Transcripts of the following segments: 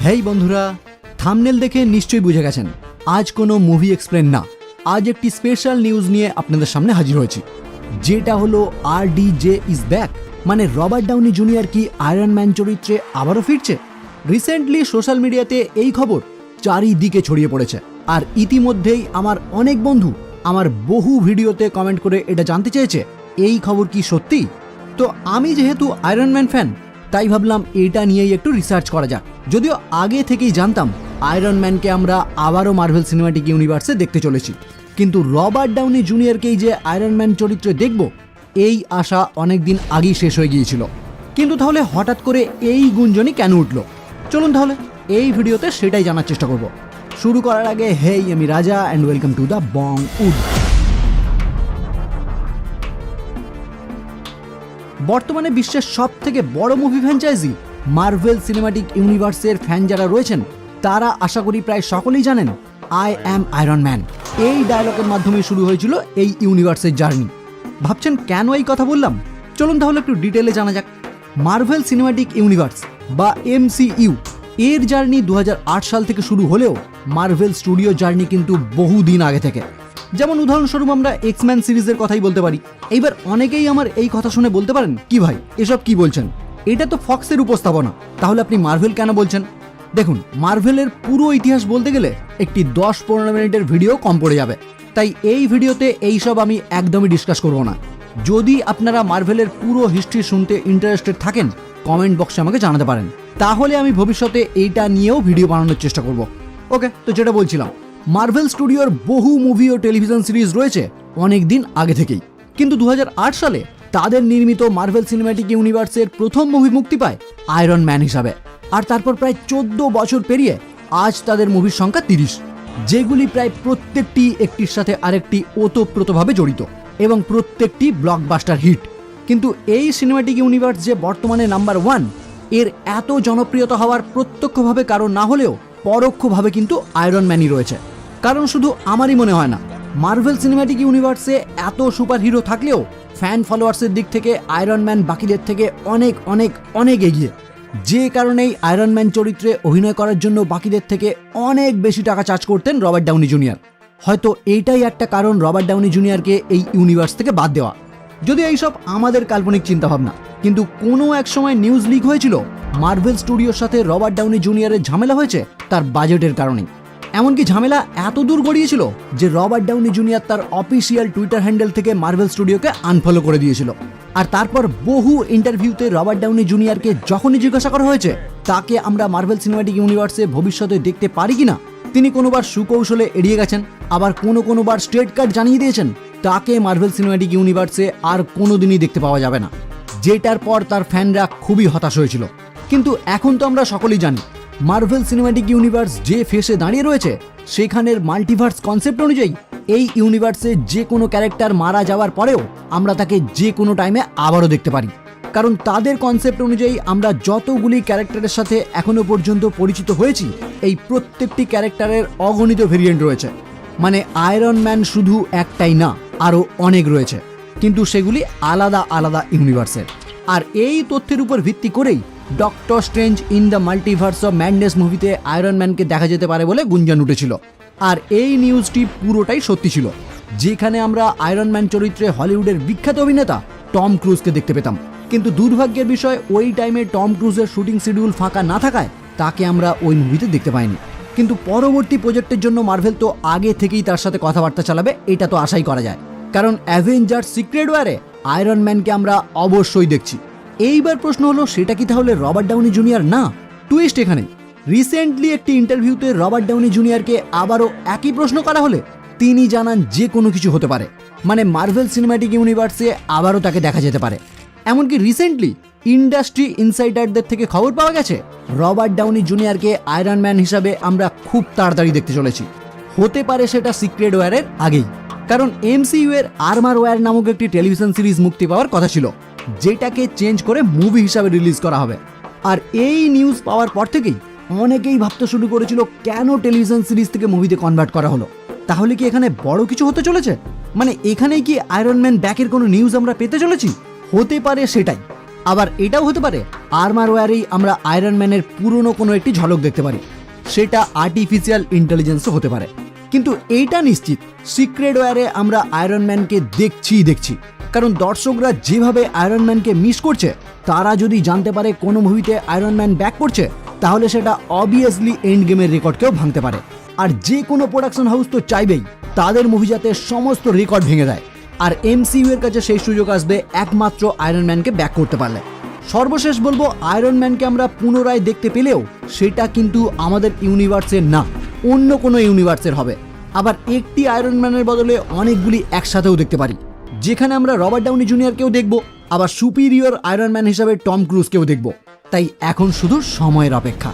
হেই বন্ধুরা, থাম্বনেল দেখে নিশ্চয়ই বুঝে গেছেন আজ কোনো মুভি এক্সপ্লেন না, আজ একটি স্পেশাল নিউজ নিয়ে আপনাদের সামনে হাজির হয়েছি, যেটা হলো RDJ ইজ ব্যাক। মানে রবার্ট ডাউনি জুনিয়র কি আয়রন ম্যান চরিত্রে আবারও ফিরছে। রিসেন্টলি সোশ্যাল মিডিয়াতে এই খবর চারিদিকে ছড়িয়ে পড়েছে, আর ইতিমধ্যেই আমার অনেক বন্ধু আমার বহু ভিডিওতে কমেন্ট করে এটা জানতে চেয়েছে এই খবর কি সত্যি। তো আমি যেহেতু আয়রন ম্যান ফ্যান, তাই ভাবলাম এটা নিয়েই একটু রিসার্চ করা যাক। যদিও আগে থেকেই জানতাম আয়রন ম্যানকে আমরা আবারও মার্ভেল সিনেম্যাটিক ইউনিভার্সে দেখতে চলেছি, কিন্তু রবার্ট ডাউনি জুনিয়রকেই যে আয়রন ম্যান চরিত্রে দেখব এই আশা অনেকদিন আগেই শেষ হয়ে গিয়েছিল। কিন্তু তাহলে হঠাৎ করে এই গুঞ্জনই কেন উঠল? চলুন তাহলে এই ভিডিওতে সেটাই জানার চেষ্টা করব। শুরু করার আগে হেই, আমি Raja and welcome to the Bong Wood. বর্তমানে বিশ্বের সব থেকে বড় মুভি ফ্র্যাঞ্চাইজি মার্ভেল সিনেম্যাটিক ইউনিভার্সের ফ্যান যারা রয়েছেন তারা আশা করি প্রায় সকলেই জানেন আই অ্যাম আয়রন ম্যান। এই ডায়লগের মাধ্যমে শুরু হয়েছিল এই ইউনিভার্সের জার্নি। ভাবছেন কেন এই কথা বললাম? চলুন তাহলে একটু ডিটেলে জানা যাক। মার্ভেল সিনেম্যাটিক ইউনিভার্স বা MCU এর জার্নি 2008 সাল থেকে শুরু হলেও মার্ভেল স্টুডিও জার্নি কিন্তু বহুদিন আগে থেকে। যেমন উদাহরণস্বরূপ আমরা এক্সম্যান সিরিজের কথাই বলতে পারি। এইবার অনেকেই আমার এই কথা শুনে বলতে পারেন, কি ভাই এসব কি বলছেন, এটা তো ফক্সের উপস্থাপনা, তাহলে আপনি মার্ভেল কেন বলছেন? দেখুন, মার্ভেলের পুরো ইতিহাস বলতে গেলে একটি 10-15 মিনিটের ভিডিও কম পড়ে যাবে, তাই এই ভিডিওতে এইসব আমি একদমই ডিসকাস করব না। যদি আপনারা মার্ভেলের পুরো হিস্ট্রি শুনতে ইন্টারেস্টেড থাকেন কমেন্ট বক্সে আমাকে জানাতে পারেন, তাহলে আমি ভবিষ্যতে এইটা নিয়েও ভিডিও বানানোর চেষ্টা করব। ওকে, তো যেটা বলছিলাম, মার্ভেল স্টুডিওর বহু মুভি ও টেলিভিশন সিরিজ রয়েছে অনেক দিন আগে থেকেই, কিন্তু 2008 সালে তাদের নির্মিত মার্ভেল সিনেম্যাটিক ইউনিভার্সের প্রথম মুভি মুক্তি পায় আয়রন ম্যান হিসাবে। আর তারপর প্রায় 14 বছর পেরিয়ে আজ তাদের মুভির সংখ্যা 30, যেগুলি প্রায় প্রত্যেকটি একটির সাথে আরেকটি ওতপ্রোতভাবে জড়িত এবং প্রত্যেকটি ব্লকবাস্টার হিট। কিন্তু এই সিনেম্যাটিক ইউনিভার্স যে বর্তমানে নাম্বার 1, এর এত জনপ্রিয়তা হওয়ার প্রত্যক্ষভাবে কারণ না হলেও পরোক্ষভাবে কিন্তু আয়রন ম্যানই রয়েছে। কারণ শুধু আমারই মনে হয় না, মার্ভেল সিনেম্যাটিক ইউনিভার্সে এত সুপার হিরো থাকলেও ফ্যান ফলোয়ার্সের দিক থেকে আয়রন ম্যান বাকিদের থেকে অনেক অনেক অনেক এগিয়ে, যে কারণেই আয়রন ম্যান চরিত্রে অভিনয় করার জন্য বাকিদের থেকে অনেক বেশি টাকা চার্জ করতেন রবার্ট ডাউনি জুনিয়র। হয়তো এইটাই একটা কারণ রবার্ট ডাউনি জুনিয়রকে এই ইউনিভার্স থেকে বাদ দেওয়া। যদি এইসব আমাদের কাল্পনিক চিন্তাভাবনা, কিন্তু কোনো এক সময় নিউজ লিক হয়েছিল মার্ভেল স্টুডিওর সাথে রবার্ট ডাউনি জুনিয়রের ঝামেলা হয়েছে তার বাজেটের কারণে। এমনকি ঝামেলা এত দূর গড়িয়েছিল যে রবার্ট ডাউনি জুনিয়র তার অফিসিয়াল টুইটার হ্যান্ডেল থেকে মার্ভেল স্টুডিওকে আনফলো করে দিয়েছিল। আর তারপর বহু ইন্টারভিউতে রবার্ট ডাউনি জুনিয়রকে যখনই জিজ্ঞাসা করা হয়েছে তাকে আমরা মার্ভেল সিনেম্যাটিক ইউনিভার্সে ভবিষ্যতে দেখতে পারি কিনা, তিনি কোনোবার সুকৌশলে এড়িয়ে গেছেন, আবার কোনোবার স্ট্রেট কাট জানিয়ে দিয়েছেন তাকে মার্ভেল সিনেম্যাটিক ইউনিভার্সে আর কোনোদিনই দেখতে পাওয়া যাবে না, যেটার পর তার ফ্যানরা খুবই হতাশ হয়েছিল। কিন্তু এখন তো আমরা সকলেই জানি মার্ভেল সিনেম্যাটিক ইউনিভার্স যে ফেসে দাঁড়িয়ে রয়েছে সেখানের মাল্টিভার্স কনসেপ্ট অনুযায়ী এই ইউনিভার্সে যে কোনো ক্যারেক্টার মারা যাওয়ার পরেও আমরা তাকে যে কোনো টাইমে আবারও দেখতে পারি। কারণ তাদের কনসেপ্ট অনুযায়ী আমরা যতগুলি ক্যারেক্টারের সাথে এখনো পর্যন্ত পরিচিত হয়েছি, এই প্রত্যেকটি ক্যারেক্টারের অগণিত ভেরিয়েন্ট রয়েছে। মানে আয়রন ম্যান শুধু একটাই না, আরও অনেক রয়েছে, কিন্তু সেগুলি আলাদা আলাদা ইউনিভার্সের। আর এই তথ্যের উপর ভিত্তি করেই doctor strange in the multiverse of madness মুভিতে আয়রন ম্যানকে দেখা যেতে পারে বলে গুঞ্জন উঠেছিল। আর এই নিউজটি পুরোটাই সত্যি ছিল, যেখানে আমরা আয়রন ম্যান চরিত্রে হলিউডের বিখ্যাত অভিনেতা টম ক্রুজকে দেখতে পেতাম। কিন্তু দুর্ভাগ্যের বিষয়, ওই টাইমে টম ক্রুজের শুটিং শিডিউল ফাঁকা না থাকায় তাকে আমরা ওই মুভিতে দেখতে পাইনি। কিন্তু পরবর্তী প্রজেক্টের জন্য মার্ভেল তো আগে থেকেই তার সাথে কথাবার্তা চালাবে, এটা তো আশাই করা যায়। কারণ অ্যাভেঞ্জার্স সিক্রেট ওয়ারে আয়রন ম্যানকে আমরা অবশ্যই দেখছি। এইবার প্রশ্ন হলো, সেটা কি তাহলে রবার্ট ডাউনি জুনিয়র না? টুইস্ট এখানে, রিসেন্টলি একটি ইন্টারভিউতে রবার্ট ডাউনি জুনিয়রকে আবারও একই প্রশ্ন করা হলে তিনি জানান যে কোনো কিছু হতে পারে, মানে মার্ভেল সিনেম্যাটিক ইউনিভার্সে আবারও তাকে দেখা যেতে পারে। এমনকি রিসেন্টলি ইন্ডাস্ট্রি ইনসাইডারদের থেকে খবর পাওয়া গেছে রবার্ট ডাউনি জুনিয়রকে আয়রন ম্যান হিসাবে আমরা খুব তাড়াতাড়ি দেখতে চলেছি। হতে পারে সেটা সিক্রেট ওয়ারের আগেই, কারণ MCU এর আর্মার ওয়ার নামক একটি টেলিভিশন সিরিজ মুক্তি পাওয়ার কথা ছিল, যেটাকে চেঞ্জ করে মুভি হিসাবে রিলিজ করা হবে। আর এই নিউজ পাওয়ার পর থেকেই অনেকেই ভাবতে শুরু করেছিল কেন টেলিভিশন সিরিজ থেকে মুভিতে কনভার্ট করা হলো, তাহলে কি এখানে বড় কিছু হতে চলেছে? মানে এখানেই কি আয়রন ম্যান ব্যাকের কোনো নিউজ আমরা পেতে চলেছি? হতে পারে সেটাই। আবার এটাও হতে পারে আর্মারওয়্যারেই আমরা আয়রন ম্যানের পুরনো কোনো একটি ঝলক দেখতে পারি, সেটা আর্টিফিশিয়াল ইন্টেলিজেন্সও হতে পারে। কিন্তু এইটা নিশ্চিত সিক্রেট ওয়্যারে আমরা আয়রন ম্যানকে দেখছি, কারণ দর্শকরা যেভাবে আয়রন ম্যানকে মিস করছে, তারা যদি জানতে পারে কোনো মুভিতে আয়রন ম্যান ব্যাক করছে, তাহলে সেটা অবভিয়াসলি এন্ড গেমের রেকর্ডকেও ভাঙতে পারে। আর যে কোনো প্রোডাকশন হাউস তো চাইবেই তাদের মুভি যাতে সমস্ত রেকর্ড ভেঙে দেয়, আর এমসিইউ এর কাছে সেই সুযোগ আসবে একমাত্র আয়রন ম্যানকে ব্যাক করতে পারলে। সর্বশেষ বলবো, আয়রন ম্যানকে আমরা পুনরায় দেখতে পেলেও সেটা কিন্তু আমাদের ইউনিভার্সের না, অন্য কোনো ইউনিভার্সের হবে। আবার একটি আয়রন ম্যানের বদলে অনেকগুলি একসাথেও দেখতে পারি, যেখানে আমরা রবার্ট ডাউনি জুনিয়রকেও দেখব, আবার সুপিরিয়র আয়রন ম্যান হিসাবে টম ক্রুজকেও দেখব। তাই এখন শুধু সময়ের অপেক্ষা।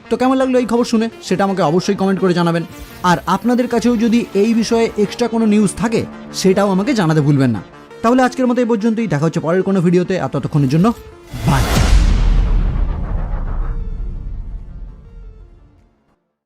তো কেমন লাগলো এই খবর শুনে সেটা আমাকে অবশ্যই কমেন্ট করে জানাবেন। আর আপনাদের কাছেও যদি এই বিষয়ে এক্সট্রা কোনো নিউজ থাকে সেটাও আমাকে জানাতে ভুলবেন না। তাহলে আজকের মতো এই পর্যন্তই, দেখা হচ্ছে পরের কোনো ভিডিওতে। আর ততক্ষণের জন্য বাই।